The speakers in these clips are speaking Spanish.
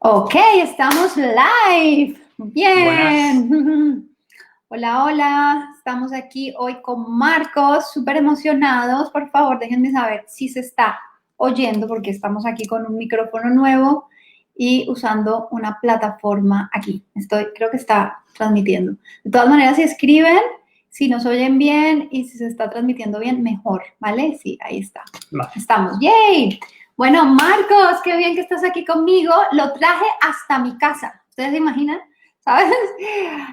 Ok, estamos live. Bien. Buenas. Hola, hola. Estamos aquí hoy con Marcos, súper emocionados. Por favor, déjenme saber si se está oyendo porque estamos aquí con un micrófono nuevo y usando una plataforma aquí. Creo que está transmitiendo. De todas maneras, si escriben, si nos oyen bien y si se está transmitiendo bien, mejor, ¿vale? Sí, ahí está. Vale. Estamos. ¡Yay! Bueno, Marcos, qué bien que estás aquí conmigo. Lo traje hasta mi casa. ¿Ustedes se imaginan? ¿Sabes?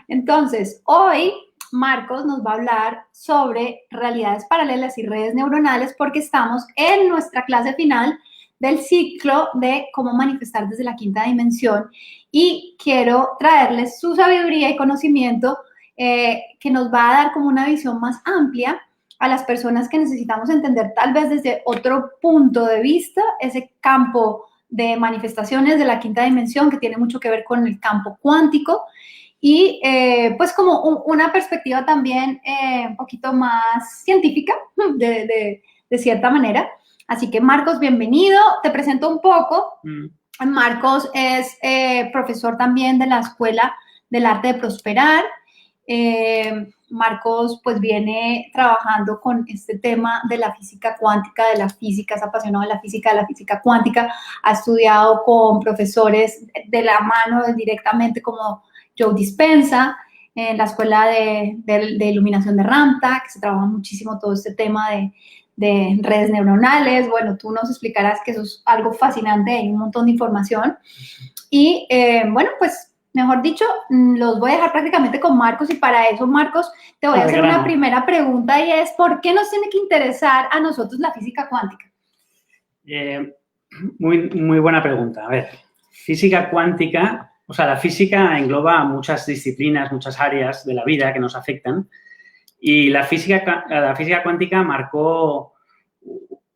Entonces, hoy Marcos nos va a hablar sobre realidades paralelas y redes neuronales porque estamos en nuestra clase final del ciclo de cómo manifestar desde la quinta dimensión y quiero traerles su sabiduría y conocimiento que nos va a dar como una visión más amplia a las personas que necesitamos entender tal vez desde otro punto de vista ese campo de manifestaciones de la quinta dimensión que tiene mucho que ver con el campo cuántico y pues como una perspectiva también un poquito más científica de cierta manera. Así que Marcos, bienvenido. Te presento un poco. Marcos es profesor también de la Escuela del Arte de Prosperar. Marcos pues viene trabajando con este tema de la física cuántica, de la física, es apasionado de la física cuántica, ha estudiado con profesores de la mano directamente como Joe Dispenza, en la escuela de iluminación de Ramtha, que se trabaja muchísimo todo este tema de redes neuronales. Bueno, tú nos explicarás que eso es algo fascinante, hay un montón de información. Y bueno, pues mejor dicho, los voy a dejar prácticamente con Marcos y para eso, Marcos, te voy a hacer una primera pregunta y es, ¿por qué nos tiene que interesar a nosotros la física cuántica? Muy buena pregunta. A ver, física cuántica, o sea, la física engloba muchas disciplinas, muchas áreas de la vida que nos afectan y la física cuántica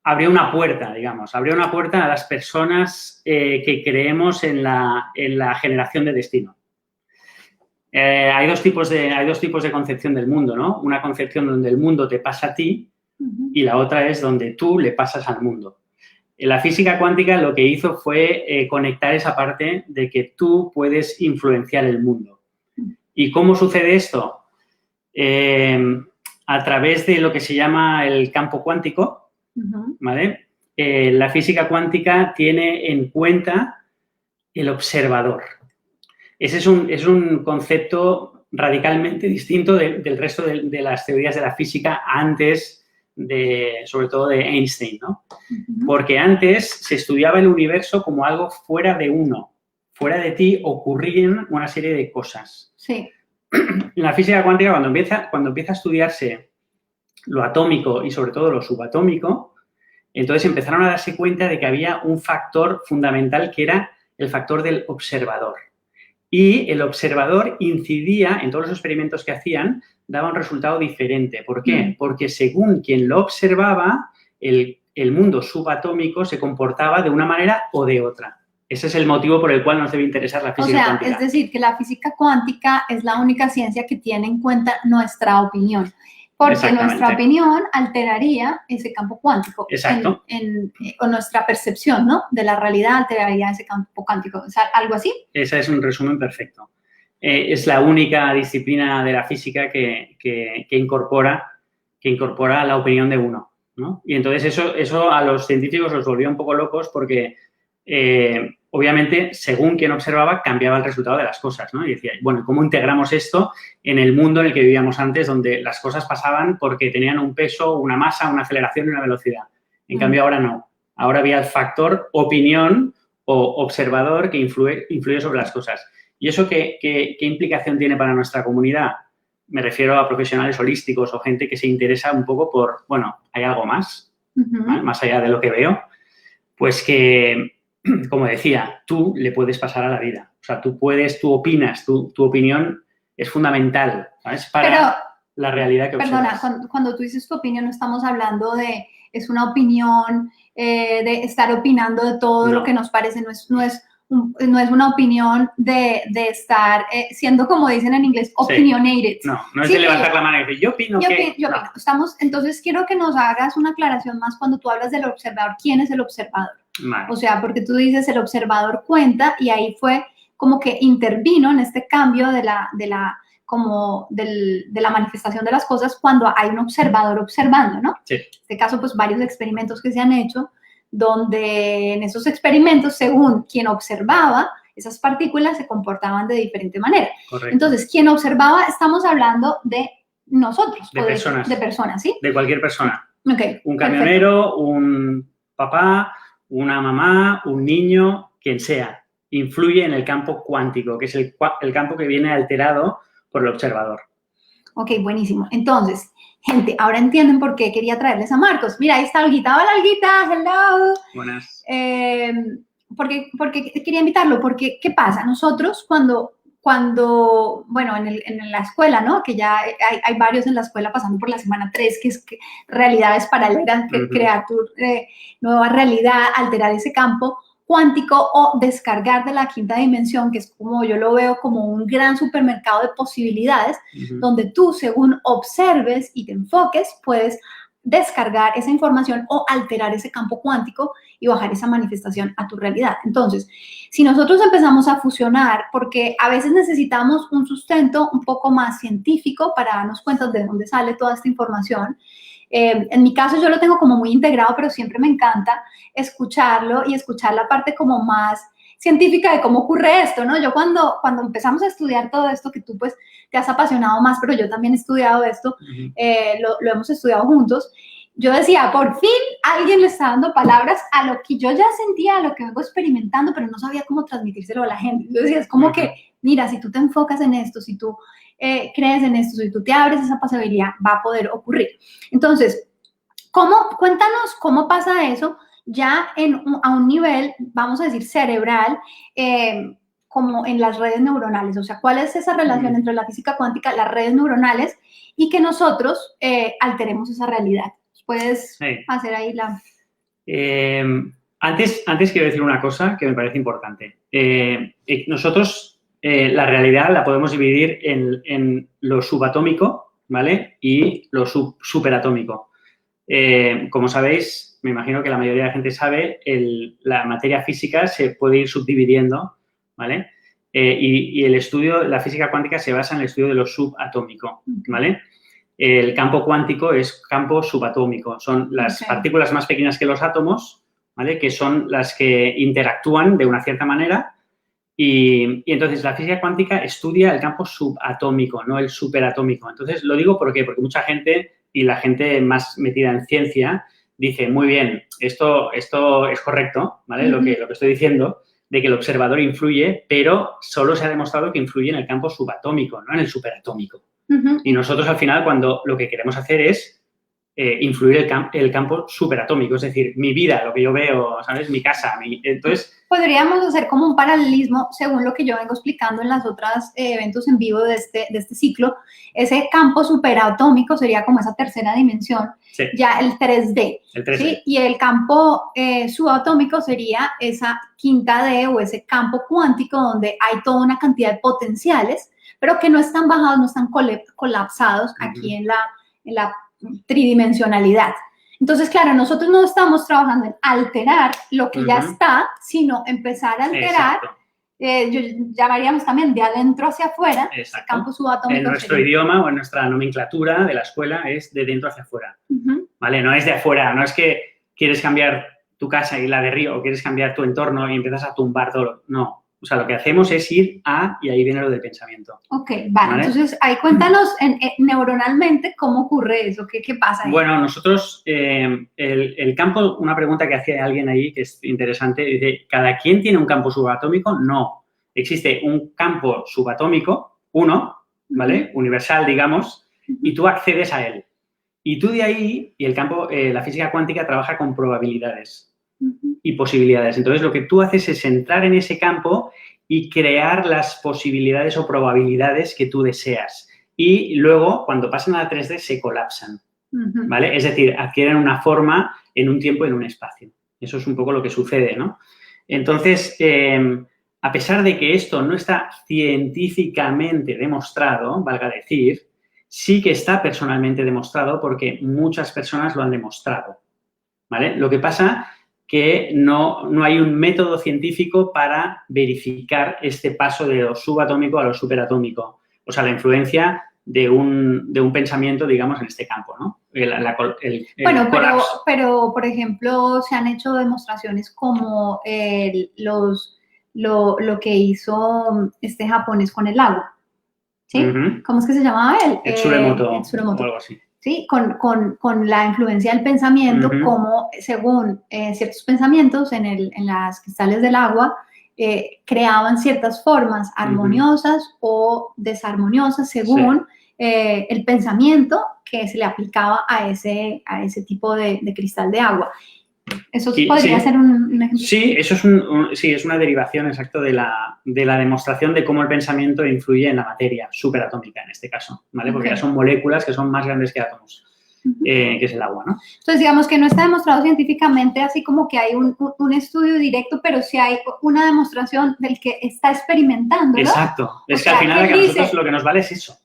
abrió una puerta, digamos, abrió una puerta a las personas que creemos en la generación de destino. Hay dos tipos de concepción del mundo, ¿no? Una concepción donde el mundo te pasa a ti y la otra es donde tú le pasas al mundo. La física cuántica lo que hizo fue conectar esa parte de que tú puedes influenciar el mundo. ¿Y cómo sucede esto? A través de lo que se llama el campo cuántico, ¿vale? La física cuántica tiene en cuenta el observador. Ese es un concepto radicalmente distinto del resto de las teorías de la física antes sobre todo de Einstein, ¿no? Porque antes se estudiaba el universo como algo fuera de uno, fuera de ti ocurrían una serie de cosas. Sí. En la física cuántica, cuando empieza a estudiarse lo atómico y sobre todo lo subatómico, entonces empezaron a darse cuenta de que había un factor fundamental que era el factor del observador. Y el observador incidía en todos los experimentos que hacían, daba un resultado diferente. ¿Por qué? Porque según quien lo observaba, el mundo subatómico se comportaba de una manera o de otra. Ese es el motivo por el cual nos debe interesar la física cuántica. Es decir, que la física cuántica es la única ciencia que tiene en cuenta nuestra opinión. Porque nuestra opinión alteraría ese campo cuántico. Exacto. O nuestra percepción, ¿no? De la realidad alteraría ese campo cuántico. O sea, ¿algo así? Ese es un resumen perfecto. Es la única disciplina de la física que incorpora la opinión de uno, ¿no? Y entonces eso a los científicos los volvió un poco locos porque obviamente, según quien observaba, cambiaba el resultado de las cosas, ¿no? Y decía, bueno, ¿cómo integramos esto en el mundo en el que vivíamos antes, donde las cosas pasaban porque tenían un peso, una masa, una aceleración y una velocidad? En cambio, ahora no. Ahora había el factor opinión o observador que influye sobre las cosas. ¿Y eso qué implicación tiene para nuestra comunidad? Me refiero a profesionales holísticos o gente que se interesa un poco por, bueno, ¿hay algo más? ¿Vale? Más allá de lo que veo. Pues que, como decía, tú le puedes pasar a la vida. O sea, tú opinas, tu opinión es fundamental, ¿sabes? Para la realidad que observas. Perdona, cuando tú dices tu opinión, no estamos hablando de, es una opinión de estar opinando de todo lo que nos parece, no es una opinión de estar siendo, como dicen en inglés, opinionated. Sí. No es de levantar la mano y decir, yo opino que... Entonces, quiero que nos hagas una aclaración más cuando tú hablas del observador. ¿Quién es el observador? Vale. O sea, porque tú dices el observador cuenta y ahí fue como que intervino en este cambio de la manifestación de las cosas cuando hay un observador observando, ¿no? Sí. En este caso, pues varios experimentos que se han hecho, donde en esos experimentos, según quien observaba, esas partículas se comportaban de diferente manera. Correcto. Entonces, quien observaba, estamos hablando de nosotros. De personas. De personas, ¿sí? De cualquier persona. Okay, un camionero, un papá, una mamá, un niño, quien sea. Influye en el campo cuántico, que es el campo que viene alterado por el observador. Ok, buenísimo. Entonces, gente, ahora entienden por qué quería traerles a Marcos. Mira, ahí está Olguita. Hola, Olguita. Hello. Buenas. Porque quería invitarlo, porque ¿qué pasa? Nosotros cuando bueno, en la escuela, ¿no? Que ya hay varios en la escuela pasando por la semana 3, que es que realidades paralelas, que crear tu nueva realidad, alterar ese campo cuántico o descargar de la quinta dimensión, que es como yo lo veo como un gran supermercado de posibilidades, donde tú, según observes y te enfoques, puedes descargar esa información o alterar ese campo cuántico y bajar esa manifestación a tu realidad. Entonces, si nosotros empezamos a fusionar, porque a veces necesitamos un sustento un poco más científico para darnos cuenta de dónde sale toda esta información. En mi caso yo lo tengo como muy integrado, pero siempre me encanta escucharlo y escuchar la parte como más científica de cómo ocurre esto, ¿no? Yo cuando empezamos a estudiar todo esto, que tú pues te has apasionado más, pero yo también he estudiado esto, lo hemos estudiado juntos, yo decía, por fin alguien le está dando palabras a lo que yo ya sentía, a lo que vengo experimentando, pero no sabía cómo transmitírselo a la gente. Yo decía, es como que, mira, si tú te enfocas en esto, si tú crees en esto, si tú te abres esa posibilidad, va a poder ocurrir. Entonces, cuéntanos cómo pasa eso ya a un nivel, vamos a decir, cerebral, como en las redes neuronales. O sea, ¿cuál es esa relación entre la física cuántica, las redes neuronales y que nosotros alteremos esa realidad? ¿Puedes hacer ahí la...? Antes quiero decir una cosa que me parece importante. Nosotros la realidad la podemos dividir en lo subatómico, ¿vale? Y lo superatómico. Como sabéis, me imagino que la mayoría de la gente sabe, la materia física se puede ir subdividiendo, ¿vale? Y el estudio, la física cuántica se basa en el estudio de lo subatómico, ¿vale? El campo cuántico es campo subatómico. Son las partículas más pequeñas que los átomos, ¿vale? Que son las que interactúan de una cierta manera. Y entonces la física cuántica estudia el campo subatómico, no el superatómico. Entonces, lo digo porque mucha gente y la gente más metida en ciencia dice, muy bien, esto es correcto, ¿vale? Lo que estoy diciendo, de que el observador influye, pero solo se ha demostrado que influye en el campo subatómico, no en el superatómico. Y nosotros, al final, cuando lo que queremos hacer es influir el campo superatómico, es decir, mi vida, lo que yo veo, ¿sabes? Mi casa. Entonces... Podríamos hacer como un paralelismo, según lo que yo vengo explicando en las otras eventos en vivo de este ciclo. Ese campo superatómico sería como esa tercera dimensión, ya el 3D. El 3D. ¿Sí? Y el campo subatómico sería esa quinta D o ese campo cuántico donde hay toda una cantidad de potenciales, pero que no están bajados, no están colapsados aquí en la tridimensionalidad. Entonces, claro, nosotros no estamos trabajando en alterar lo que ya está, sino empezar a alterar, llamaríamos también de adentro hacia afuera, el campo subatómico. En nuestro idioma o en nuestra nomenclatura de la escuela es de dentro hacia afuera, ¿vale? No es de afuera, no es que quieres cambiar tu casa y la de Río o quieres cambiar tu entorno y empiezas a tumbar todo, no. O sea, lo que hacemos es ir y ahí viene lo del pensamiento. Ok, vale. Entonces, ahí cuéntanos neuronalmente cómo ocurre eso, qué pasa ahí. Bueno, nosotros, el campo, una pregunta que hacía alguien ahí que es interesante, dice, ¿cada quien tiene un campo subatómico? No. Existe un campo subatómico, uno, ¿vale? Universal, digamos, y tú accedes a él. Y tú de ahí, y el campo, la física cuántica trabaja con probabilidades y posibilidades. Entonces, lo que tú haces es entrar en ese campo y crear las posibilidades o probabilidades que tú deseas. Y luego, cuando pasan a la 3D, se colapsan, ¿vale? Es decir, adquieren una forma en un tiempo y en un espacio. Eso es un poco lo que sucede, ¿no? Entonces, a pesar de que esto no está científicamente demostrado, valga decir, sí que está personalmente demostrado porque muchas personas lo han demostrado, ¿vale? Lo que pasa que no hay un método científico para verificar este paso de lo subatómico a lo superatómico. O sea, la influencia de un pensamiento, digamos, en este campo, ¿no? Bueno, pero, por ejemplo, se han hecho demostraciones como lo que hizo este japonés con el agua, ¿sí? ¿Cómo es que se llamaba él? El Tsuremoto, o algo así. ¿Sí? Con la influencia del pensamiento, como según ciertos pensamientos en las cristales del agua, creaban ciertas formas armoniosas o desarmoniosas según el pensamiento que se le aplicaba a ese tipo de cristal de agua. ¿Eso podría ser un ejemplo? Sí, eso es una derivación exacta de la demostración de cómo el pensamiento influye en la materia superatómica, en este caso, ¿vale? Porque ya son moléculas que son más grandes que átomos, que es el agua, ¿no? Entonces, digamos que no está demostrado científicamente así como que hay un estudio directo, pero sí hay una demostración del que está experimentándolo. Exacto. Es que al final a nosotros lo que nos vale es eso,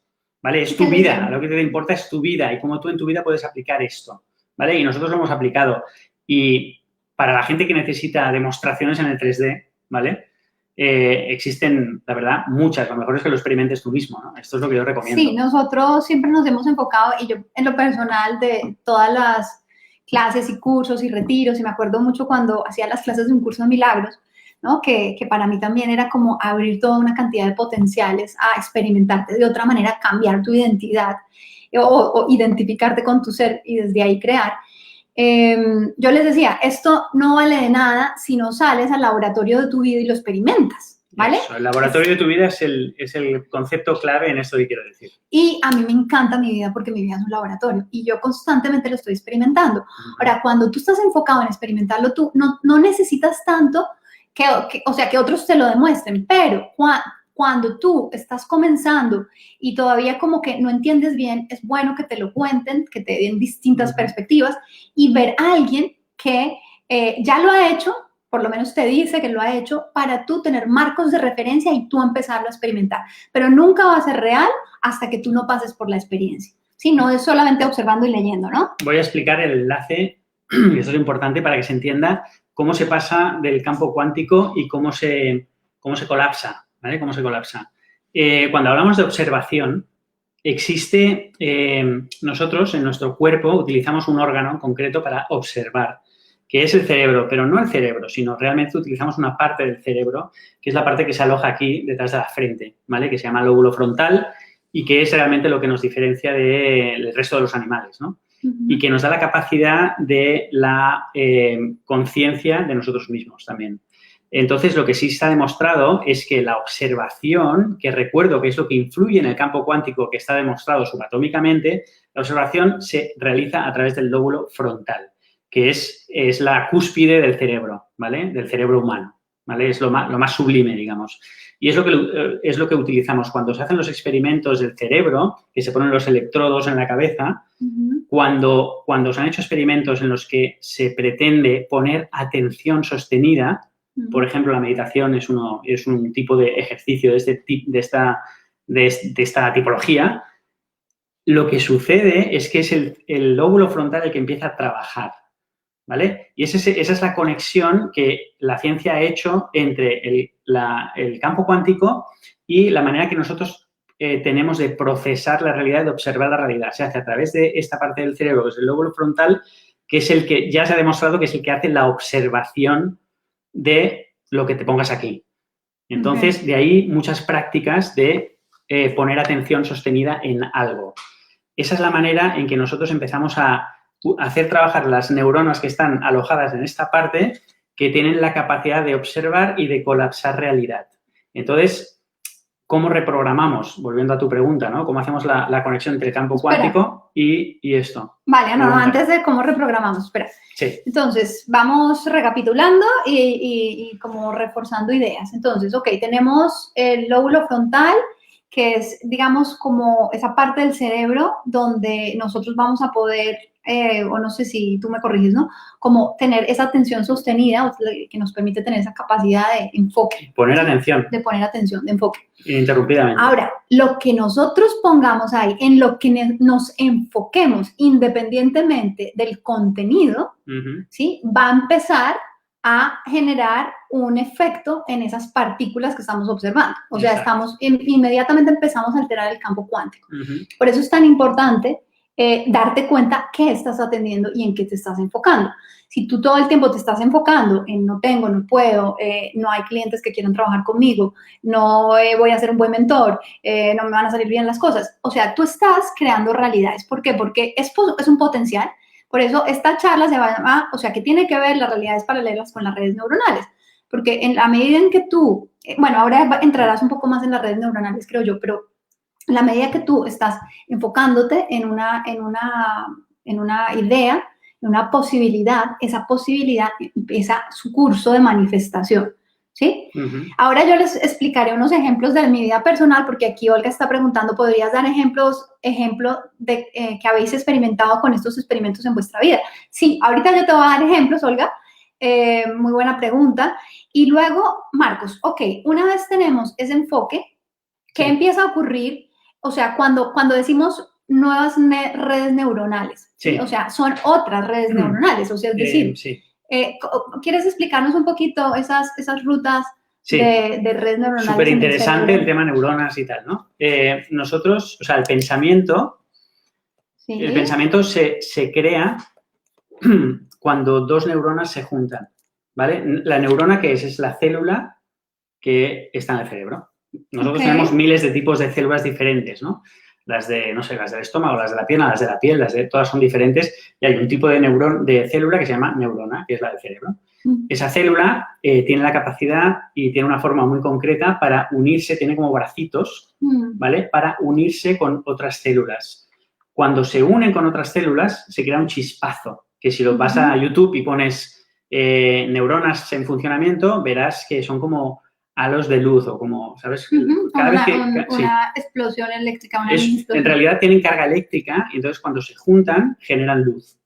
¿vale? Es tu vida, lo que te importa es tu vida y cómo tú en tu vida puedes aplicar esto, ¿vale? Y nosotros lo hemos aplicado. Y para la gente que necesita demostraciones en el 3D, ¿vale? Existen, la verdad, muchas. Lo mejor es que lo experimentes tú mismo, ¿no? Esto es lo que yo recomiendo. Sí, nosotros siempre nos hemos enfocado, y yo en lo personal, de todas las clases y cursos y retiros, y me acuerdo mucho cuando hacía las clases de un curso de milagros, ¿no? Que para mí también era como abrir toda una cantidad de potenciales a experimentarte de otra manera, cambiar tu identidad o identificarte con tu ser y desde ahí crear. Yo les decía, esto no vale de nada si no sales al laboratorio de tu vida y lo experimentas, ¿vale? Eso, el laboratorio de tu vida es el concepto clave en esto que quiero decir. Y a mí me encanta mi vida porque mi vida es un laboratorio y yo constantemente lo estoy experimentando. Ahora, cuando tú estás enfocado en experimentarlo tú, no necesitas tanto que otros te lo demuestren, pero cuando tú estás comenzando y todavía como que no entiendes bien, es bueno que te lo cuenten, que te den distintas perspectivas y ver a alguien que ya lo ha hecho, por lo menos te dice que lo ha hecho, para tú tener marcos de referencia y tú empezarlo a experimentar. Pero nunca va a ser real hasta que tú no pases por la experiencia. Sí, no es solamente observando y leyendo, ¿no? Voy a explicar el enlace, y esto es importante para que se entienda cómo se pasa del campo cuántico y cómo se colapsa. ¿Vale? ¿Cómo se colapsa? Cuando hablamos de observación, existe, nosotros en nuestro cuerpo utilizamos un órgano en concreto para observar, que es el cerebro, pero no el cerebro, sino realmente utilizamos una parte del cerebro, que es la parte que se aloja aquí detrás de la frente, ¿vale? Que se llama lóbulo frontal y que es realmente lo que nos diferencia del resto de los animales, ¿no? Y que nos da la capacidad de la conciencia de nosotros mismos también. Entonces, lo que sí está demostrado es que la observación, que recuerdo que es lo que influye en el campo cuántico que está demostrado subatómicamente, la observación se realiza a través del lóbulo frontal, que es la cúspide del cerebro, ¿vale? Del cerebro humano, ¿vale? Es lo más sublime, digamos. Y es lo que utilizamos cuando se hacen los experimentos del cerebro, que se ponen los electrodos en la cabeza. Cuando se han hecho experimentos en los que se pretende poner atención sostenida. Por ejemplo, la meditación es un tipo de ejercicio de esta tipología. Lo que sucede es que es el lóbulo frontal el que empieza a trabajar, ¿vale? Y esa es la conexión que la ciencia ha hecho entre el campo cuántico y la manera que nosotros tenemos de procesar la realidad, de observar la realidad. Se hace a través de esta parte del cerebro, que es el lóbulo frontal, que es el que ya se ha demostrado que es el que hace la observación de lo que te pongas aquí. Entonces, de ahí muchas prácticas de poner atención sostenida en algo. Esa es la manera en que nosotros empezamos a hacer trabajar las neuronas que están alojadas en esta parte, que tienen la capacidad de observar y de colapsar realidad. Entonces, ¿cómo reprogramamos? Volviendo a tu pregunta, ¿no? ¿Cómo hacemos la conexión entre el campo cuántico y esto? Vale, no, antes de cómo reprogramamos, espera. Sí. Entonces, vamos recapitulando y como reforzando ideas. Entonces, ok, tenemos el lóbulo frontal, que es, digamos, como esa parte del cerebro donde nosotros vamos a poder, o no sé si tú me corriges, ¿no? Como tener esa atención sostenida que nos permite tener esa capacidad de enfoque. Poner atención. De poner atención, de enfoque. Ininterrumpidamente. Ahora, lo que nosotros pongamos ahí, en lo que nos enfoquemos independientemente del contenido, ¿sí? Va a empezar a generar un efecto en esas partículas que estamos observando. O sea, Exacto. inmediatamente empezamos a alterar el campo cuántico. Ujú. Por eso es tan importante darte cuenta qué estás atendiendo y en qué te estás enfocando. Si tú todo el tiempo te estás enfocando en no tengo, no puedo, no hay clientes que quieran trabajar conmigo, no voy a ser un buen mentor, no me van a salir bien las cosas. O sea, tú estás creando realidades. ¿Por qué? Porque es un potencial. Por eso esta charla se va a llamar, o sea, que tiene que ver las realidades paralelas con las redes neuronales. Porque en la medida en que tú, bueno, ahora entrarás un poco más en las redes neuronales, creo yo, pero en la medida que tú estás enfocándote en una idea, en una posibilidad, esa posibilidad empieza su curso de manifestación, ¿sí? Ahora yo les explicaré unos ejemplos de mi vida personal, porque aquí Olga está preguntando, ¿podrías dar ejemplos de que habéis experimentado con estos experimentos en vuestra vida? Sí, ahorita yo te voy a dar ejemplos, Olga. Muy buena pregunta. Y luego, Marcos, ok, una vez tenemos ese enfoque, ¿qué empieza a ocurrir? O sea, cuando decimos nuevas redes neuronales, ¿sí? O sea, son otras redes neuronales, o sea, es decir, ¿quieres explicarnos un poquito esas rutas de redes neuronales? Súper interesante el tema neuronas y tal, ¿no? Nosotros, o sea, el pensamiento se crea cuando dos neuronas se juntan, ¿vale? La neurona, ¿qué es? Es la célula que está en el cerebro. Nosotros tenemos miles de tipos de células diferentes, ¿no? Las de, no sé, las del estómago, las de la pierna, las de la piel, todas son diferentes y hay un tipo de célula que se llama neurona, que es la del cerebro. Esa célula tiene la capacidad y tiene una forma muy concreta para unirse, tiene como bracitos, ¿vale? Para unirse con otras células. Cuando se unen con otras células, se crea un chispazo, que si lo vas a YouTube y pones neuronas en funcionamiento, verás que son como halos de luz o como, ¿sabes? Cada vez que, una explosión eléctrica. En realidad tienen carga eléctrica y entonces cuando se juntan generan luz,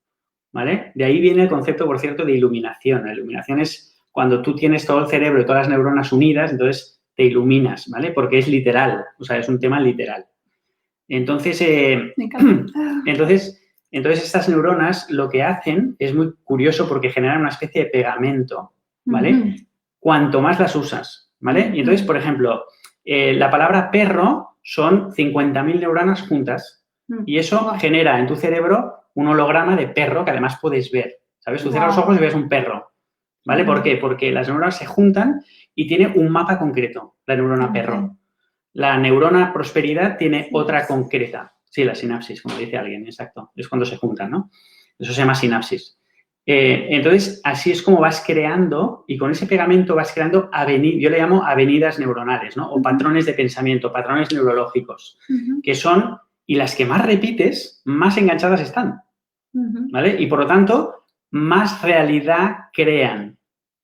¿vale? De ahí viene el concepto, por cierto, de iluminación. La iluminación es cuando tú tienes todo el cerebro y todas las neuronas unidas, entonces te iluminas, ¿vale? Porque es literal, o sea, es un tema literal. Entonces, entonces estas neuronas lo que hacen es muy curioso porque generan una especie de pegamento, ¿vale? Cuanto más las usas, ¿vale? Y entonces, por ejemplo, la palabra perro son 50.000 neuronas juntas y eso genera en tu cerebro un holograma de perro que además puedes ver, ¿sabes? Tú cierras los ojos y ves un perro, ¿vale? ¿Por qué? Porque las neuronas se juntan y tiene un mapa concreto, la neurona perro. La neurona prosperidad tiene otra concreta. Sí, la sinapsis, como dice alguien, exacto. Es cuando se juntan, ¿no? Eso se llama sinapsis. Entonces, así es como vas creando y con ese pegamento vas creando yo le llamo avenidas neuronales, ¿no? O patrones de pensamiento, patrones neurológicos, que son, y las que más repites, más enganchadas están, ¿vale? Y por lo tanto, más realidad crean.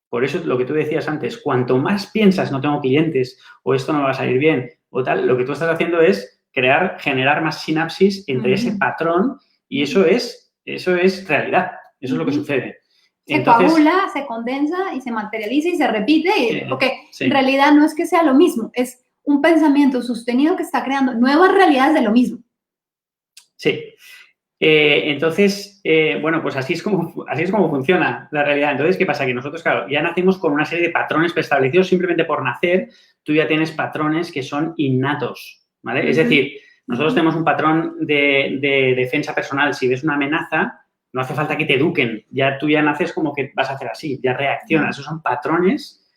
Por eso lo que tú decías antes, cuanto más piensas no tengo clientes o esto no me va a salir bien o tal, lo que tú estás haciendo es generar más sinapsis entre ese patrón y eso es realidad. Eso es lo que sucede. Entonces, se coagula, se condensa y se materializa y se repite. Porque en realidad no es que sea lo mismo, es un pensamiento sostenido que está creando nuevas realidades de lo mismo. Sí. Entonces, bueno, pues así es como funciona la realidad. Entonces, ¿qué pasa? Que nosotros, claro, ya nacemos con una serie de patrones preestablecidos simplemente por nacer. Tú ya tienes patrones que son innatos, ¿vale? Es decir, nosotros tenemos un patrón de defensa personal. Si ves una amenaza, no hace falta que te eduquen. Tú ya naces como que vas a hacer así, ya reaccionas. Esos son patrones,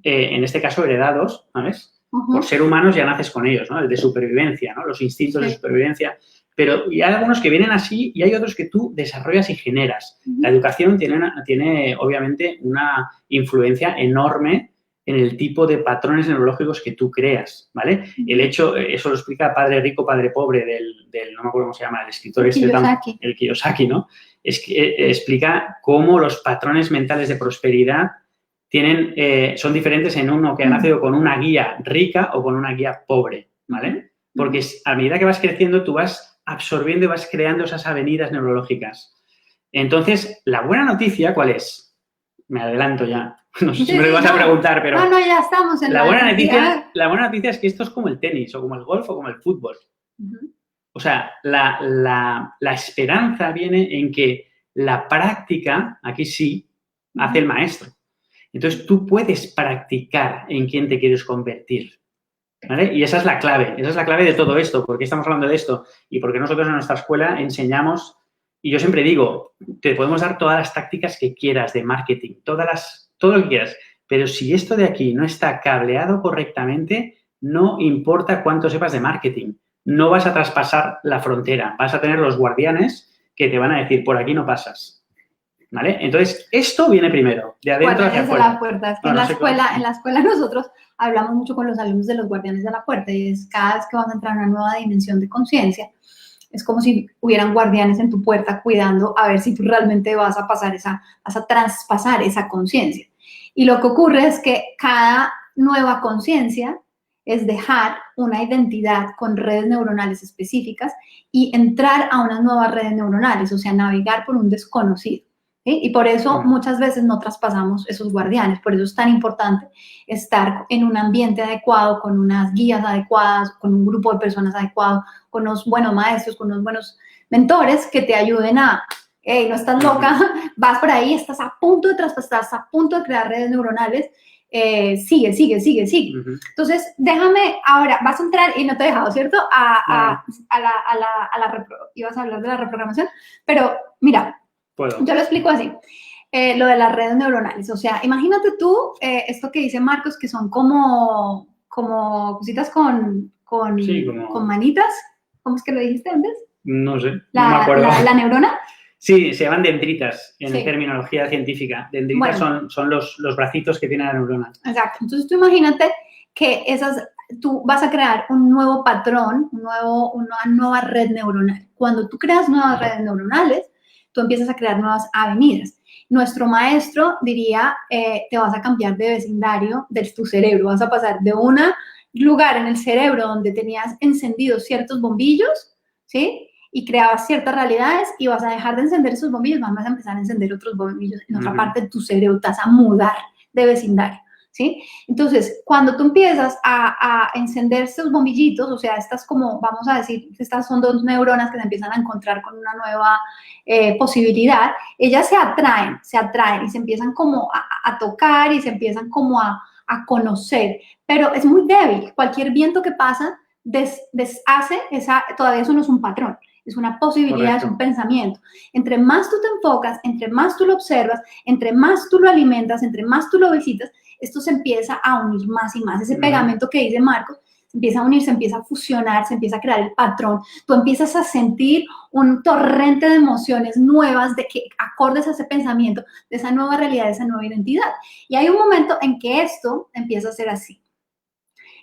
en este caso, heredados, ¿sabes? Por ser humanos ya naces con ellos, ¿no? El de supervivencia, ¿no? Los instintos de supervivencia. Pero hay algunos que vienen así y hay otros que tú desarrollas y generas. La educación tiene, obviamente, una influencia enorme en el tipo de patrones neurológicos que tú creas, ¿vale? El hecho, eso lo explica Padre Rico, Padre Pobre del no me acuerdo cómo se llama, el escritor el Kiyosaki, ¿no? Es que explica cómo los patrones mentales de prosperidad son diferentes en uno que ha nacido con una guía rica o con una guía pobre, ¿vale? Porque a medida que vas creciendo, tú vas absorbiendo y vas creando esas avenidas neurológicas. Entonces, la buena noticia, ¿cuál es? Me adelanto ya. No sé si me lo vas a preguntar, pero... No, ya estamos en la buena noticia es que esto es como el tenis, o como el golf, o como el fútbol. O sea, la esperanza viene en que la práctica, aquí sí, hace el maestro. Entonces, tú puedes practicar en quién te quieres convertir, ¿vale? Y esa es la clave de todo esto. ¿Por qué estamos hablando de esto? Y porque nosotros en nuestra escuela enseñamos, y yo siempre digo, te podemos dar todas las tácticas que quieras de marketing, todo lo que quieras, pero si esto de aquí no está cableado correctamente, no importa cuánto sepas de marketing, no vas a traspasar la frontera, vas a tener los guardianes que te van a decir, por aquí no pasas, ¿vale? Entonces, esto viene primero, de adentro hacia Guardianes de afuera. la puerta. Es que No, en no la sé escuela, en la escuela nosotros hablamos mucho con los alumnos de los guardianes de la puerta y es cada vez que vas a entrar a una nueva dimensión de conciencia, es como si hubieran guardianes en tu puerta cuidando a ver si tú realmente vas a traspasar esa conciencia. Y lo que ocurre es que cada nueva conciencia es dejar una identidad con redes neuronales específicas y entrar a unas nuevas redes neuronales, o sea, navegar por un desconocido. ¿Sí? Y por eso muchas veces no traspasamos esos guardianes. Por eso es tan importante estar en un ambiente adecuado, con unas guías adecuadas, con un grupo de personas adecuado, con unos buenos maestros, con unos buenos mentores que te ayuden a, hey, no estás loca, vas por ahí, estás a punto de traspasar, estás a punto de crear redes neuronales, sigue. Entonces, déjame, ahora, vas a entrar, y no te he dejado, ¿cierto? Ibas a hablar de la reprogramación, pero mira, yo lo explico así, lo de las redes neuronales. O sea, imagínate tú esto que dice Marcos, que son como cositas con manitas. ¿Cómo es que lo dijiste antes? No sé, no me acuerdo. ¿La neurona? Sí, se llaman dendritas en terminología científica. Dendritas son los bracitos que tiene la neurona. Exacto. Entonces, tú imagínate que tú vas a crear un nuevo patrón, una nueva red neuronal. Cuando tú creas nuevas redes neuronales, tú empiezas a crear nuevas avenidas. Nuestro maestro diría, te vas a cambiar de vecindario de tu cerebro, vas a pasar de un lugar en el cerebro donde tenías encendidos ciertos bombillos, ¿sí? Y creabas ciertas realidades y vas a dejar de encender esos bombillos, vas a empezar a encender otros bombillos en otra parte de tu cerebro, te vas a mudar de vecindario, ¿sí? Entonces, cuando tú empiezas a encender estos bombillitos, o sea, estas como, vamos a decir, estas son dos neuronas que se empiezan a encontrar con una nueva posibilidad, ellas se atraen y se empiezan como a tocar y se empiezan como a conocer, pero es muy débil. Cualquier viento que pasa deshace todavía eso no es un patrón, es una posibilidad, es un pensamiento. Entre más tú te enfocas, entre más tú lo observas, entre más tú lo alimentas, entre más tú lo visitas, esto se empieza a unir más y más. Ese pegamento que dice Marcos se empieza a unir, se empieza a fusionar, se empieza a crear el patrón. Tú empiezas a sentir un torrente de emociones nuevas de que acordes a ese pensamiento, de esa nueva realidad, de esa nueva identidad. Y hay un momento en que esto empieza a ser así.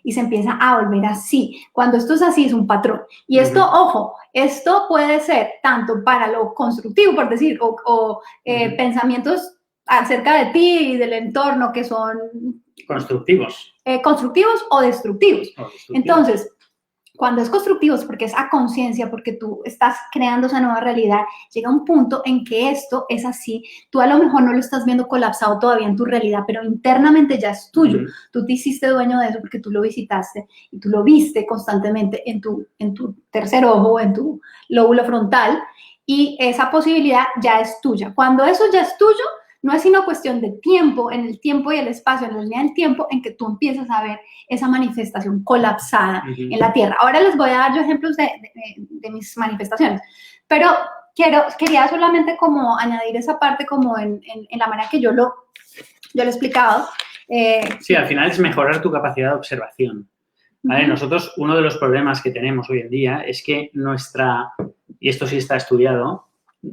Y se empieza a volver así. Cuando esto es así, es un patrón. Y esto, ojo, esto puede ser tanto para lo constructivo, por decir, o pensamientos acerca de ti y del entorno que son constructivos. Constructivos o destructivos. Entonces, cuando es constructivo es porque es a conciencia, porque tú estás creando esa nueva realidad, llega un punto en que esto es así, tú a lo mejor no lo estás viendo colapsado todavía en tu realidad, pero internamente ya es tuyo. Tú te hiciste dueño de eso porque tú lo visitaste y tú lo viste constantemente en tu tercer ojo, en tu lóbulo frontal, y esa posibilidad ya es tuya. Cuando eso ya es tuyo, no es sino cuestión de tiempo, en el tiempo y el espacio, en la línea del tiempo, en que tú empiezas a ver esa manifestación colapsada en la Tierra. Ahora les voy a dar yo ejemplos de mis manifestaciones, pero quería solamente como añadir esa parte como en la manera que yo lo he explicado. Sí, al final es mejorar tu capacidad de observación. ¿Vale? Nosotros, uno de los problemas que tenemos hoy en día es que y esto sí está estudiado,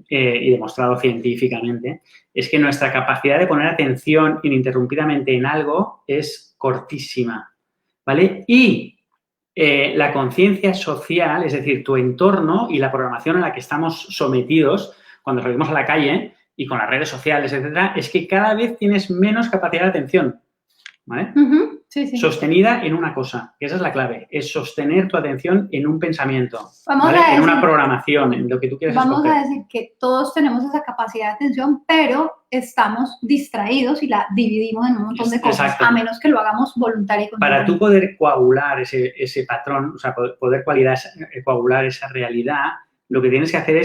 y demostrado científicamente, es que nuestra capacidad de poner atención ininterrumpidamente en algo es cortísima, ¿vale? Y la conciencia social, es decir, tu entorno y la programación a la que estamos sometidos cuando salimos a la calle y con las redes sociales, etcétera, es que cada vez tienes menos capacidad de atención, ¿vale? Sí. Sostenida en una cosa, que esa es la clave, es sostener tu atención en un pensamiento, ¿vale? En una programación, en lo que tú quieres escoger. Vamos a decir que todos tenemos esa capacidad de atención, pero estamos distraídos y la dividimos en un montón de cosas, a menos que lo hagamos voluntario. Para tú poder coagular ese patrón, o sea, poder coagular esa realidad, lo que tienes que hacer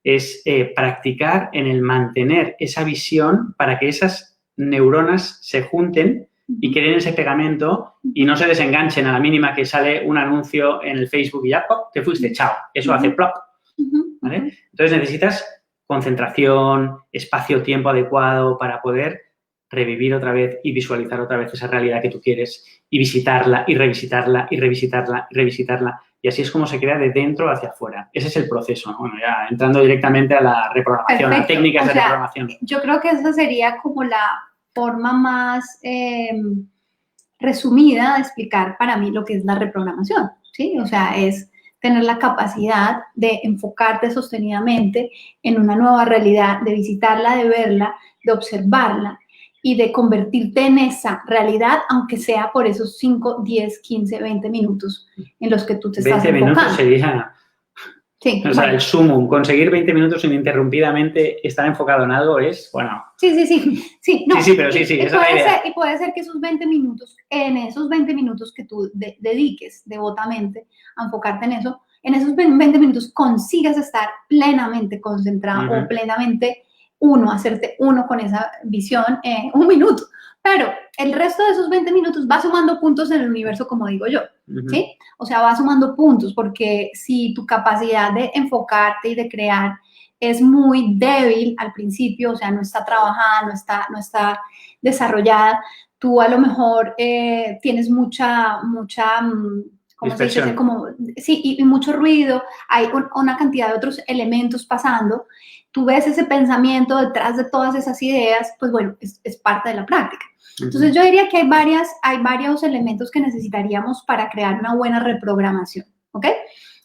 es practicar en el mantener esa visión para que esas neuronas se junten y creen ese pegamento y no se desenganchen a la mínima que sale un anuncio en el Facebook y ya, ¡pop!, te fuiste, chao. Eso hace plop, ¿vale? Entonces necesitas concentración, espacio-tiempo adecuado para poder revivir otra vez y visualizar otra vez esa realidad que tú quieres y visitarla y revisitarla y revisitarla y revisitarla. Y así es como se crea de dentro hacia afuera. Ese es el proceso, ¿no? Bueno, ya entrando directamente a la reprogramación, Perfecto. a técnicas de reprogramación. Yo creo que esa sería como la forma más resumida de explicar para mí lo que es la reprogramación, ¿sí? O sea, es tener la capacidad de enfocarte sostenidamente en una nueva realidad, de visitarla, de verla, de observarla y de convertirte en esa realidad, aunque sea por esos 5, 10, 15, 20 minutos en los que tú te estás enfocando. 20 minutos sería... Sí, o sea, el sumum, conseguir 20 minutos ininterrumpidamente estar enfocado en algo es, bueno... Sí, no, pero esa es la idea. Y puede ser que esos 20 minutos, en esos 20 minutos que tú dediques devotamente a enfocarte en eso, en esos 20 minutos consigas estar plenamente concentrado o plenamente hacerte uno con esa visión un minuto. Pero el resto de esos 20 minutos va sumando puntos en el universo, como digo yo, ¿sí? O sea, va sumando puntos, porque si tu capacidad de enfocarte y de crear es muy débil al principio, o sea, no está trabajada, no está desarrollada, tú a lo mejor tienes mucha ¿cómo se dice? Sí, y mucho ruido, hay una cantidad de otros elementos pasando, tú ves ese pensamiento detrás de todas esas ideas, pues bueno, es parte de la práctica. Entonces yo diría que hay varios elementos que necesitaríamos para crear una buena reprogramación, ¿ok?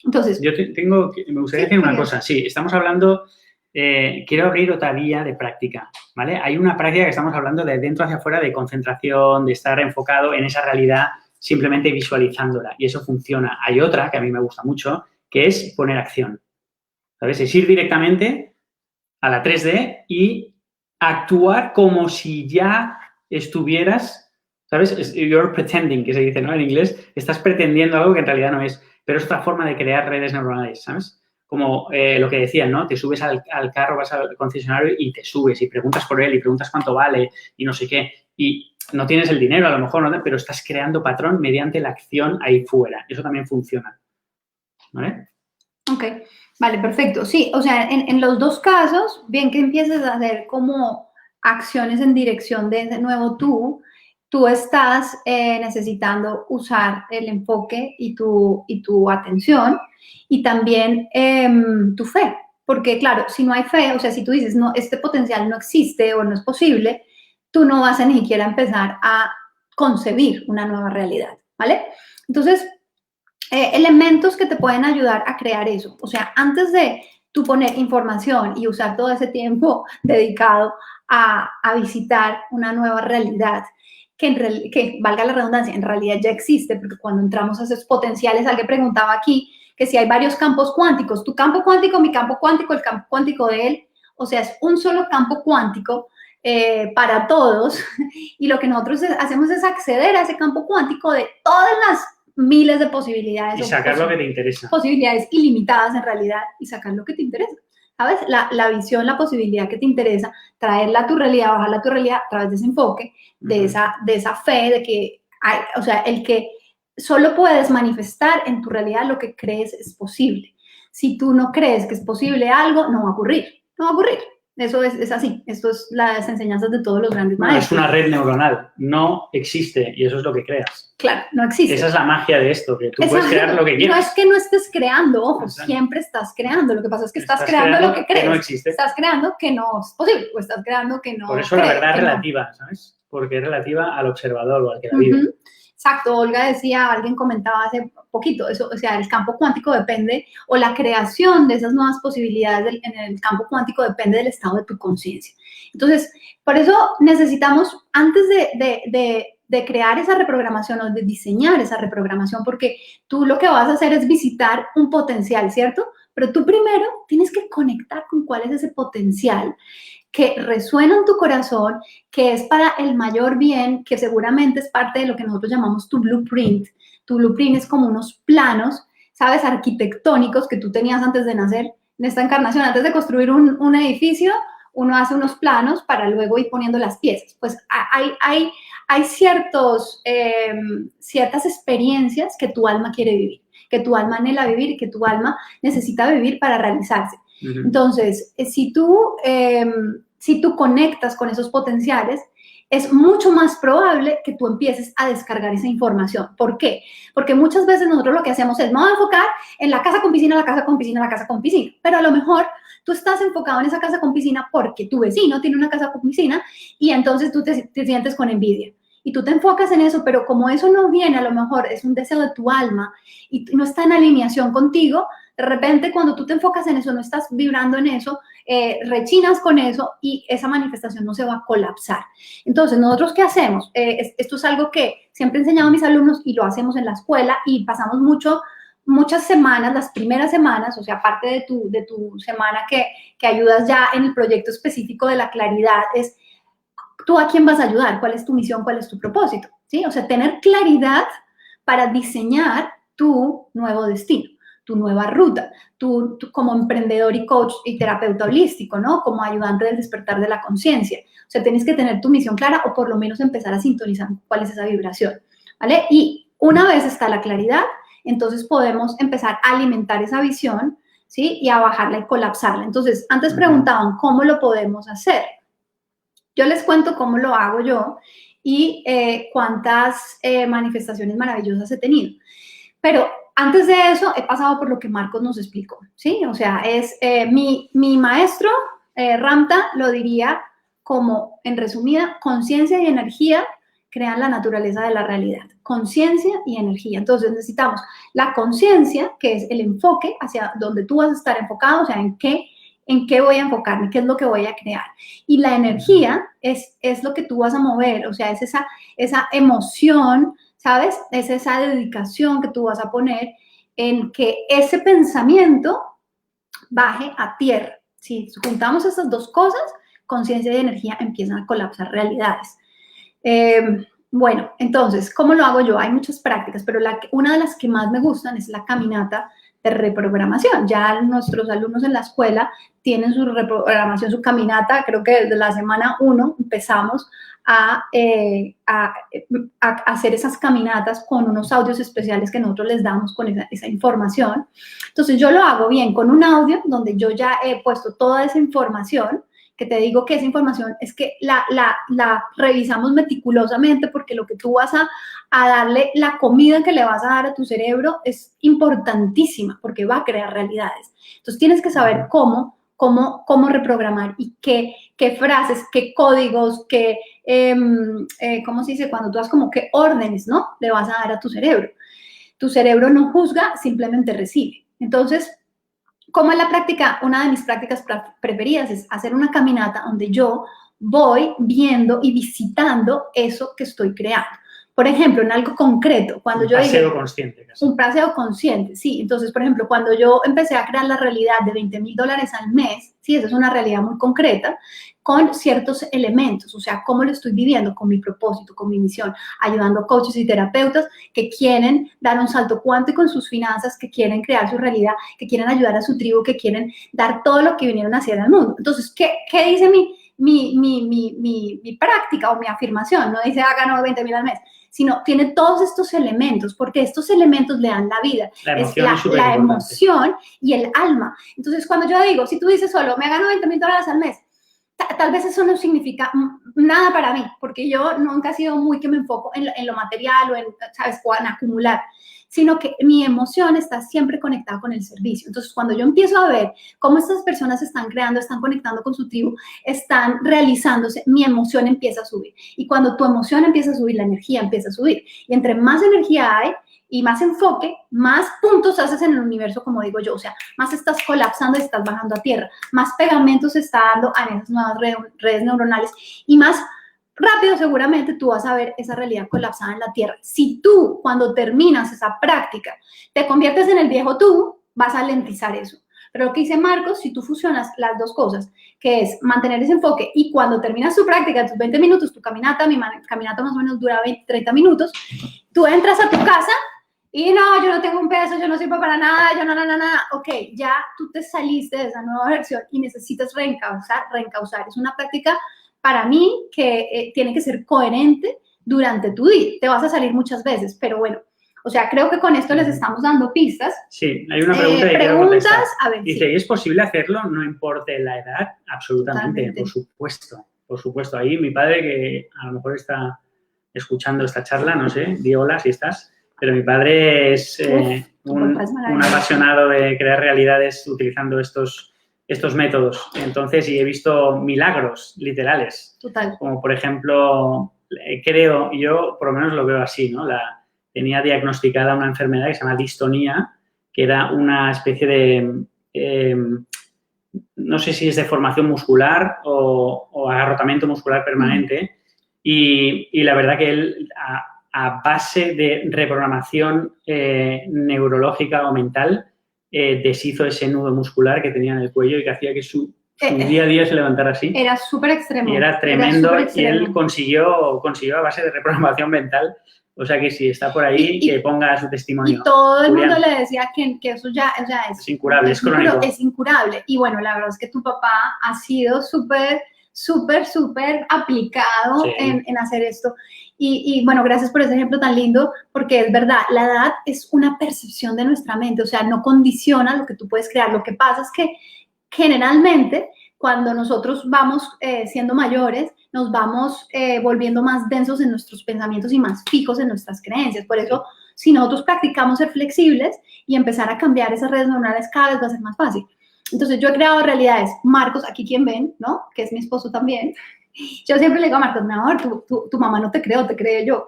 Entonces... me gustaría decir una cosa. Sí, estamos hablando, quiero abrir otra vía de práctica, ¿vale? Hay una práctica que estamos hablando de dentro hacia afuera, de concentración, de estar enfocado en esa realidad, simplemente visualizándola, y eso funciona. Hay otra que a mí me gusta mucho, que es poner acción, ¿sabes? Es ir directamente a la 3D y actuar como si ya estuvieras, ¿sabes? You're pretending, que se dice, ¿no? En inglés, estás pretendiendo algo que en realidad no es, pero es otra forma de crear redes neuronales, ¿sabes? Como lo que decían, ¿no? Te subes al carro, vas al concesionario y te subes y preguntas por él y preguntas cuánto vale y no sé qué. Y no tienes el dinero, a lo mejor, ¿no? Pero estás creando patrón mediante la acción ahí fuera. Eso también funciona, ¿vale? Ok, vale, perfecto. Sí, o sea, en los dos casos, bien que empieces a hacer como acciones en dirección de ese nuevo tú estás necesitando usar el enfoque y tu atención y también tu fe. Porque, claro, si no hay fe, o sea, si tú dices, no, este potencial no existe o no es posible, tú no vas a ni siquiera empezar a concebir una nueva realidad, ¿vale? Entonces, elementos que te pueden ayudar a crear eso. O sea, antes de tú poner información y usar todo ese tiempo dedicado a visitar una nueva realidad, que valga la redundancia, en realidad ya existe, porque cuando entramos a esos potenciales, alguien preguntaba aquí que si hay varios campos cuánticos, tu campo cuántico, mi campo cuántico, el campo cuántico de él, o sea, es un solo campo cuántico para todos, y lo que nosotros hacemos es acceder a ese campo cuántico de todas las miles de posibilidades. Y sacar lo que te interesa. Posibilidades ilimitadas en realidad y sacar lo que te interesa. ¿Sabes? La visión, la posibilidad que te interesa, traerla a tu realidad, bajarla a tu realidad a través de ese enfoque, de esa fe, de que hay, o sea, el que solo puedes manifestar en tu realidad lo que crees es posible. Si tú no crees que es posible algo, no va a ocurrir. No va a ocurrir. Eso es así. Esto es las enseñanzas de todos los grandes maestros. Es una red neuronal. No existe y eso es lo que creas. Claro, no existe. Esa es la magia de esto, que tú puedes crear lo que quieras. No es que no estés creando, ojo, siempre estás creando. Lo que pasa es que estás creando lo que crees. Que no existe. Estás creando que no es posible, o estás creando que no. Por eso la verdad es relativa, ¿sabes? Porque es relativa al observador o al que la vive. Exacto, Olga decía, alguien comentaba hace poquito, eso, o sea, el campo cuántico depende, o la creación de esas nuevas posibilidades en el campo cuántico depende del estado de tu conciencia. Entonces, por eso necesitamos, antes de crear esa reprogramación o de diseñar esa reprogramación, porque tú lo que vas a hacer es visitar un potencial, ¿cierto? Pero tú primero tienes que conectar con cuál es ese potencial que resuena en tu corazón, que es para el mayor bien, que seguramente es parte de lo que nosotros llamamos tu blueprint. Tu blueprint es como unos planos, ¿sabes? Arquitectónicos que tú tenías antes de nacer en esta encarnación, antes de construir un edificio, uno hace unos planos para luego ir poniendo las piezas. Pues hay ciertas experiencias que tu alma quiere vivir, que tu alma anhela vivir y que tu alma necesita vivir para realizarse. Entonces, si tú conectas con esos potenciales, es mucho más probable que tú empieces a descargar esa información. ¿Por qué? Porque muchas veces nosotros lo que hacemos es, me voy a enfocar en la casa con piscina, la casa con piscina, la casa con piscina. Pero a lo mejor tú estás enfocado en esa casa con piscina porque tu vecino tiene una casa con piscina y entonces tú te sientes con envidia. Y tú te enfocas en eso, pero como eso no viene, a lo mejor es un deseo de tu alma y no está en alineación contigo, de repente cuando tú te enfocas en eso, no estás vibrando en eso, rechinas con eso y esa manifestación no se va a colapsar. Entonces, ¿nosotros qué hacemos? Esto es algo que siempre he enseñado a mis alumnos y lo hacemos en la escuela y pasamos muchas semanas, las primeras semanas, o sea, aparte de tu semana que ayudas ya en el proyecto específico de la claridad, es tú a quién vas a ayudar, cuál es tu misión, cuál es tu propósito, ¿sí? O sea, tener claridad para diseñar tu nuevo destino, tu nueva ruta, tú como emprendedor y coach y terapeuta holístico, ¿no? Como ayudante del despertar de la conciencia. O sea, tienes que tener tu misión clara o por lo menos empezar a sintonizar cuál es esa vibración, ¿vale? Y una vez está la claridad, entonces podemos empezar a alimentar esa visión, ¿sí? Y a bajarla y colapsarla. Entonces, antes preguntaban, ¿cómo lo podemos hacer? Yo les cuento cómo lo hago yo y cuántas manifestaciones maravillosas he tenido. Pero antes de eso, he pasado por lo que Marcos nos explicó, ¿sí? O sea, es mi maestro, Ramta, lo diría como, en resumida, conciencia y energía crean la naturaleza de la realidad. Conciencia y energía. Entonces, necesitamos la conciencia, que es el enfoque hacia donde tú vas a estar enfocado, o sea, en qué voy a enfocarme, qué es lo que voy a crear. Y la energía es lo que tú vas a mover, o sea, es esa emoción, ¿sabes? Es esa dedicación que tú vas a poner en que ese pensamiento baje a tierra. Si juntamos esas dos cosas, conciencia y energía empiezan a colapsar realidades. Bueno, entonces, ¿cómo lo hago yo? Hay muchas prácticas, pero una de las que más me gustan es la caminata de reprogramación. Ya nuestros alumnos en la escuela tienen su reprogramación, su caminata. Creo que desde la semana 1 empezamos a hacer esas caminatas con unos audios especiales que nosotros les damos con esa información. Entonces, yo lo hago bien con un audio donde yo ya he puesto toda esa información, que te digo que esa información es que la revisamos meticulosamente porque lo que tú vas a darle, la comida que le vas a dar a tu cerebro es importantísima porque va a crear realidades. Entonces tienes que saber cómo reprogramar y qué frases, qué códigos, ¿cómo se dice? Cuando tú das como qué órdenes, ¿no? Le vas a dar a tu cerebro. Tu cerebro no juzga, simplemente recibe. Entonces, ¿cómo es la práctica? Una de mis prácticas preferidas es hacer una caminata donde yo voy viendo y visitando eso que estoy creando. Por ejemplo, en algo concreto, cuando yo digo... Un paseo consciente. Casi. Un paseo consciente, sí. Entonces, por ejemplo, cuando yo empecé a crear la realidad de $20,000 al mes, sí, esa es una realidad muy concreta, con ciertos elementos, o sea, cómo lo estoy viviendo con mi propósito, con mi misión, ayudando a coaches y terapeutas que quieren dar un salto cuántico en sus finanzas, que quieren crear su realidad, que quieren ayudar a su tribu, que quieren dar todo lo que vinieron a hacer al mundo. Entonces, ¿qué dice mi práctica o mi afirmación? No dice, gano 20,000 al mes, sino tiene todos estos elementos, porque estos elementos le dan la vida. La emoción y el alma. Entonces, cuando yo digo, si tú dices solo, me gano $20,000 al mes, tal vez eso no significa nada para mí, porque yo nunca he sido muy que me enfoco en lo material o ¿sabes?, o en acumular, sino que mi emoción está siempre conectada con el servicio. Entonces, cuando yo empiezo a ver cómo estas personas están creando, están conectando con su tribu, están realizándose, mi emoción empieza a subir. Y cuando tu emoción empieza a subir, la energía empieza a subir. Y entre más energía hay y más enfoque, más puntos haces en el universo, como digo yo. O sea, más estás colapsando y estás bajando a tierra. Más pegamento se está dando a esas nuevas redes neuronales y más rápido seguramente tú vas a ver esa realidad colapsada en la tierra. Si tú, cuando terminas esa práctica, te conviertes en el viejo tú, vas a lentizar eso. Pero lo que dice Marcos, si tú fusionas las dos cosas, que es mantener ese enfoque y cuando terminas tu práctica, tus 20 minutos, tu caminata, mi caminata más o menos dura 20, 30 minutos, tú entras a tu casa y no, yo no tengo un peso, yo no sirvo para nada, yo no, ok, ya tú te saliste de esa nueva versión y necesitas reencauzar. Es una práctica para mí que tiene que ser coherente durante tu día. Te vas a salir muchas veces, pero bueno, o sea, creo que con esto les estamos dando pistas. Sí, hay una pregunta que quiero preguntas, contestar. a ver. Dice, ¿y es posible hacerlo? No importe la edad, absolutamente, Totalmente. por supuesto. Ahí mi padre, que a lo mejor está escuchando esta charla, no sé, di hola si estás, pero mi padre es un apasionado de crear realidades utilizando estos métodos. Entonces, y he visto milagros literales. Total. Como, por ejemplo, creo, yo por lo menos lo veo así, ¿no? Tenía diagnosticada una enfermedad que se llama distonía, que era una especie de, no sé si es deformación muscular o agarrotamiento muscular permanente. Y la verdad que él, a base de reprogramación neurológica o mental, deshizo ese nudo muscular que tenía en el cuello y que hacía que su día a día se levantara así. Era súper extremo. Y era tremendo. Y él consiguió a base de reprogramación mental. O sea que si está por ahí, que ponga su testimonio. Y todo el mundo le decía que eso ya, o sea, es incurable, es crónico. Es incurable. Y bueno, la verdad es que tu papá ha sido súper aplicado en hacer esto. Y bueno, gracias por ese ejemplo tan lindo, porque es verdad, la edad es una percepción de nuestra mente, o sea, no condiciona lo que tú puedes crear. Lo que pasa es que generalmente, cuando nosotros vamos siendo mayores, nos vamos volviendo más densos en nuestros pensamientos y más fijos en nuestras creencias. Por eso, si nosotros practicamos ser flexibles y empezar a cambiar esas redes neuronales cada vez va a ser más fácil. Entonces, yo he creado realidades. Marcos, aquí quien ven, ¿no? Que es mi esposo también. Yo siempre le digo a Marcos, mi amor, tu mamá no te creo, te creo yo.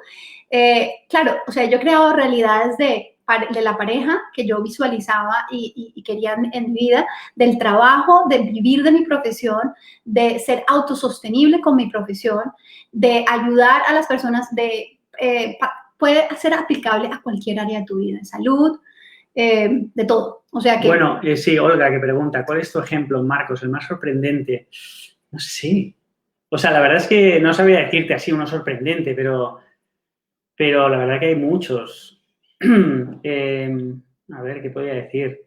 Claro, o sea, yo he creado realidades de la pareja que yo visualizaba y quería en mi vida, del trabajo, de vivir de mi profesión, de ser autosostenible con mi profesión, de ayudar a las personas, puede ser aplicable a cualquier área de tu vida, de salud, de todo. O sea que... Bueno, sí, Olga, que pregunta, ¿cuál es tu ejemplo, Marcos, el más sorprendente? No sé. O sea, la verdad es que no sabría decirte así uno sorprendente, pero la verdad que hay muchos. A ver, ¿qué podría decir?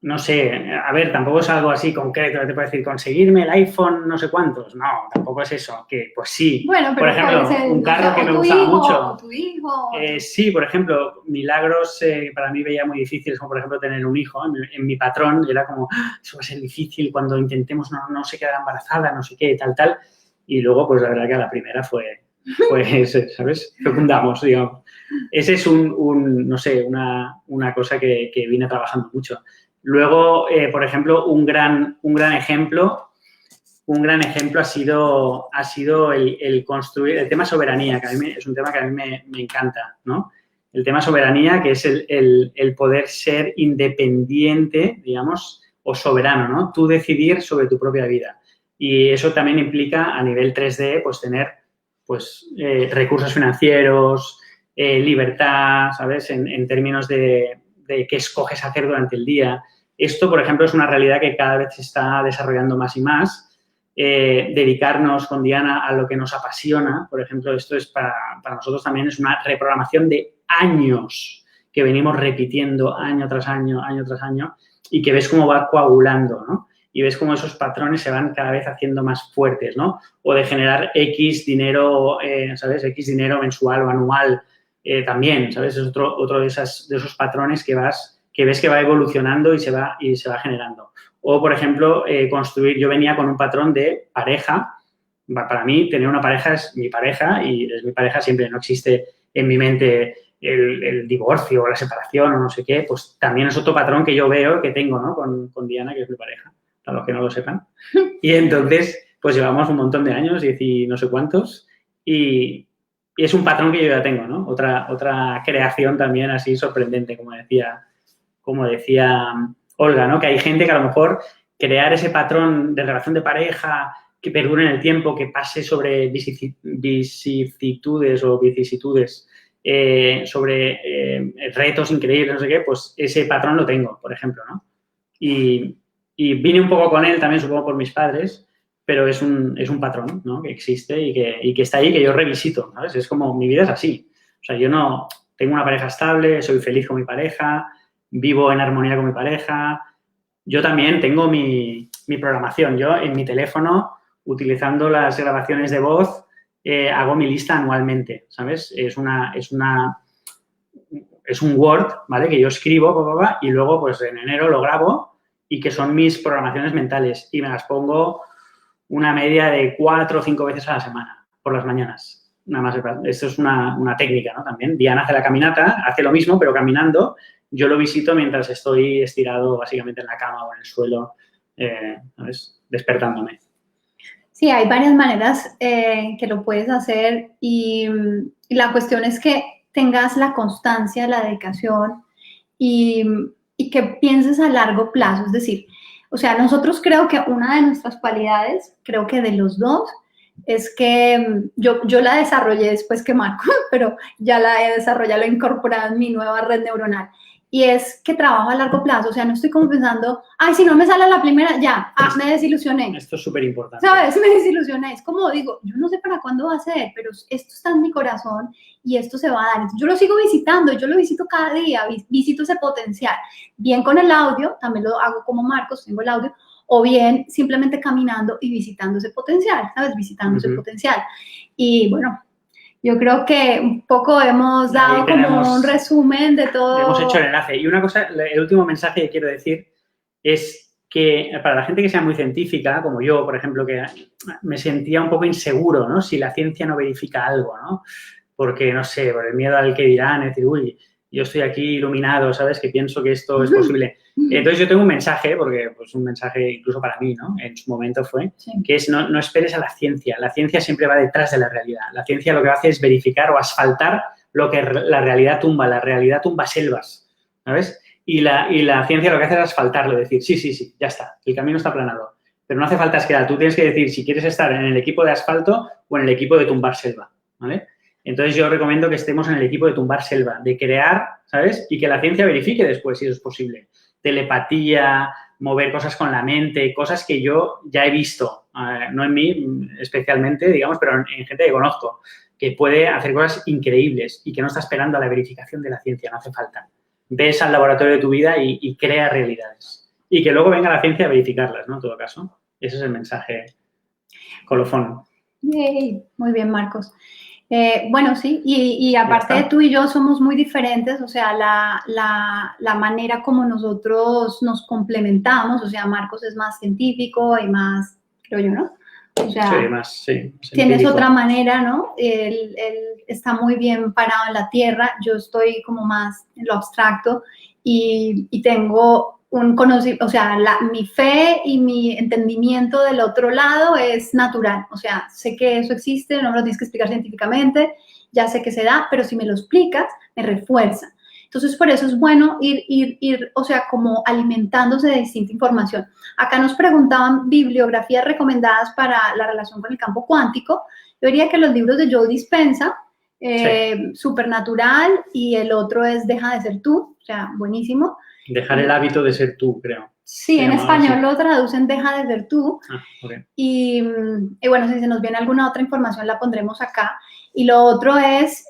No sé, a ver, tampoco es algo así concreto, te puedo decir, conseguirme el iPhone no sé cuántos. No, tampoco es eso, que pues sí. Bueno, pero por ejemplo, un carro que me gustaba mucho. O tu hijo. Sí, por ejemplo, milagros para mí veía muy difíciles, como por ejemplo tener un hijo. En mi patrón era como, eso va a ser difícil cuando intentemos, no se quedará embarazada, no sé qué, tal. Y luego, pues la verdad que a la primera fue ¿sabes? Fecundamos, digamos. Ese es no sé, una cosa que vine trabajando mucho. Luego, por ejemplo, un gran ejemplo ha sido el construir, el tema soberanía, que a mí es un tema que a mí me encanta, ¿no? El tema soberanía, que es el poder ser independiente, digamos, o soberano, ¿no? Tú decidir sobre tu propia vida. Y eso también implica, a nivel 3D, pues tener recursos financieros, libertad, ¿sabes? En términos de qué escoges hacer durante el día. Esto, por ejemplo, es una realidad que cada vez se está desarrollando más y más. Dedicarnos con Diana a lo que nos apasiona, por ejemplo, esto es para nosotros también es una reprogramación de años que venimos repitiendo año tras año, y que ves cómo va coagulando, ¿no? Y ves cómo esos patrones se van cada vez haciendo más fuertes, ¿no? O de generar X dinero, ¿sabes? X dinero mensual o anual también, ¿sabes? Es otro de esos patrones que ves que va evolucionando y se va generando. O, por ejemplo, yo venía con un patrón de pareja. Para mí, tener una pareja es mi pareja y es mi pareja siempre. No existe en mi mente el divorcio o la separación o no sé qué. Pues también es otro patrón que yo veo, que tengo, ¿no? Con Diana, que es mi pareja, para los que no lo sepan. Y entonces, pues llevamos un montón de años, 10 y no sé cuántos, y es un patrón que yo ya tengo, ¿no? Otra creación también así sorprendente, como decía Olga, ¿no? Que hay gente que a lo mejor crear ese patrón de relación de pareja que perdure en el tiempo, que pase sobre vicisitudes, sobre retos increíbles, no sé qué, pues ese patrón lo tengo, por ejemplo, ¿no? Y vine un poco con él también, supongo, por mis padres, pero es un patrón, ¿no? Que existe y que está ahí, que yo revisito, ¿sabes? Es como, mi vida es así. O sea, yo no tengo una pareja estable, soy feliz con mi pareja, vivo en armonía con mi pareja. Yo también tengo mi programación. Yo en mi teléfono, utilizando las grabaciones de voz, hago mi lista anualmente, ¿sabes? Es un Word, ¿vale? Que yo escribo y luego, pues, en enero lo grabo y que son mis programaciones mentales y me las pongo una media de 4 o 5 veces a la semana, por las mañanas. Nada más, esto es una técnica, ¿no? También Diana hace la caminata, hace lo mismo, pero caminando. Yo lo visito mientras estoy estirado básicamente en la cama o en el suelo, ¿sabes? Despertándome. Sí, hay varias maneras que lo puedes hacer y la cuestión es que tengas la constancia, la dedicación y que pienses a largo plazo. Es decir, o sea, nosotros creo que una de nuestras cualidades, creo que de los dos, es que yo la desarrollé después que Marco, pero ya la he desarrollado, la he incorporado en mi nueva red neuronal. Y es que trabajo a largo plazo, o sea, no estoy como pensando, ay, si no me sale la primera, ya, me desilusioné. Esto es súper importante. ¿Sabes? Me desilusioné. Es como digo, yo no sé para cuándo va a ser, pero esto está en mi corazón y esto se va a dar. Entonces, yo lo sigo visitando, yo lo visito cada día, visito ese potencial. Bien con el audio, también lo hago como Marcos, tengo el audio, o bien simplemente caminando y visitando ese potencial, ¿sabes? Visitando ese potencial. Y bueno, yo creo que un poco hemos dado como un resumen de todo. Hemos hecho el enlace. Y una cosa, el último mensaje que quiero decir es que para la gente que sea muy científica, como yo, por ejemplo, que me sentía un poco inseguro, ¿no? Si la ciencia no verifica algo, ¿no? Porque, no sé, por el miedo al que dirán, es decir, uy, yo estoy aquí iluminado, ¿sabes? Que pienso que esto es posible. Entonces, yo tengo un mensaje, porque pues un mensaje incluso para mí, ¿no? En su momento fue, que es no esperes a la ciencia. La ciencia siempre va detrás de la realidad. La ciencia lo que hace es verificar o asfaltar lo que la realidad tumba. La realidad tumba selvas, ¿sabes? Y la ciencia lo que hace es asfaltarlo, decir, sí, ya está, el camino está aplanado. Pero no hace falta escalar. Tú tienes que decir si quieres estar en el equipo de asfalto o en el equipo de tumbar selva, ¿vale? Entonces, yo recomiendo que estemos en el equipo de tumbar selva, de crear, ¿sabes? Y que la ciencia verifique después si eso es posible. Telepatía, mover cosas con la mente, cosas que yo ya he visto, no en mí especialmente, digamos, pero en gente que conozco, que puede hacer cosas increíbles y que no está esperando a la verificación de la ciencia, no hace falta. Ves al laboratorio de tu vida y crea realidades. Y que luego venga la ciencia a verificarlas, ¿no? En todo caso. Ese es el mensaje colofón. Yay. Muy bien, Marcos. Bueno, sí, y aparte de tú y yo somos muy diferentes, o sea, la manera como nosotros nos complementamos, o sea, Marcos es más científico y más, creo yo, ¿no? O sea, sí, tienes otra manera, ¿no? Él está muy bien parado en la tierra, yo estoy como más en lo abstracto y tengo un conocimiento, o sea, mi fe y mi entendimiento del otro lado es natural, o sea, sé que eso existe, no me lo tienes que explicar científicamente, ya sé que se da, pero si me lo explicas, me refuerza. Entonces, por eso es bueno ir, o sea, como alimentándose de distinta información. Acá nos preguntaban bibliografías recomendadas para la relación con el campo cuántico. Yo diría que los libros de Joe Dispenza, Supernatural, y el otro es Deja de ser tú, o sea, buenísimo. Dejar el hábito de ser tú, creo. Sí, en español lo traducen Deja de ser tú. Okay. Y bueno, si se nos viene alguna otra información la pondremos acá. Y lo otro es,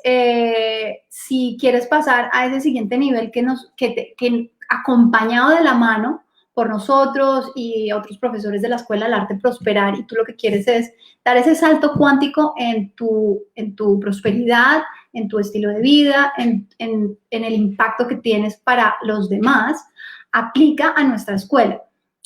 si quieres pasar a ese siguiente nivel que acompañado de la mano por nosotros y otros profesores de la Escuela del Arte Prosperar, y tú lo que quieres es dar ese salto cuántico en tu prosperidad, en tu estilo de vida, en el impacto que tienes para los demás, aplica a nuestra escuela.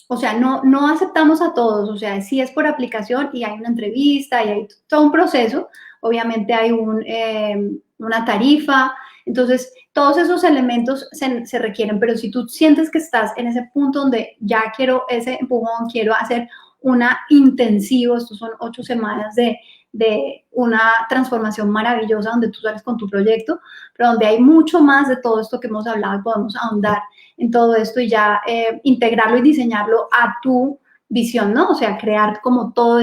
O sea, no aceptamos a todos, o sea, sí es por aplicación y hay una entrevista y hay todo un proceso, obviamente hay una tarifa, entonces todos esos elementos se requieren, pero si tú sientes que estás en ese punto donde ya quiero ese empujón, quiero hacer una intensivo, estos son 8 semanas de una transformación maravillosa donde tú sales con tu proyecto, pero donde hay mucho más de todo esto que hemos hablado y podemos ahondar en todo esto y ya integrarlo y diseñarlo a tu visión, ¿no? O sea, crear como todo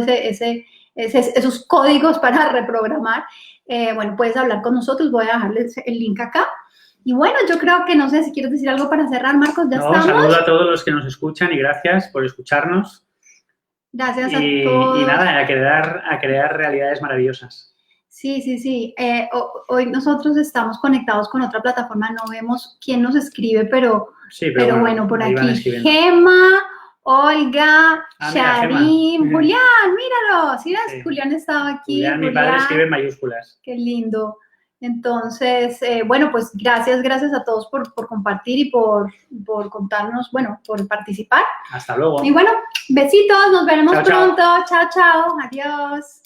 esos códigos para reprogramar. Bueno, puedes hablar con nosotros, voy a dejarles el link acá. Y bueno, yo creo que, no sé si quieres decir algo para cerrar, Marcos, ya estamos. Saludo a todos los que nos escuchan y gracias por escucharnos. Gracias a todos. Y nada, a crear realidades maravillosas. Sí, sí, sí. Hoy nosotros estamos conectados con otra plataforma, no vemos quién nos escribe, pero Sí, pero bueno, por ahí van aquí. escribiendo. Gema, Olga, Ah, mira, Gema. Sharim, Julián, míralo. ¿Sí ves? Sí. Julián estaba aquí. Julián, mi padre escribe en mayúsculas. Qué lindo. Entonces, bueno, pues gracias a todos por compartir y por contarnos, bueno, por participar. Hasta luego. Y bueno, besitos, nos veremos Chao, chao. pronto. Chao, chao. Adiós.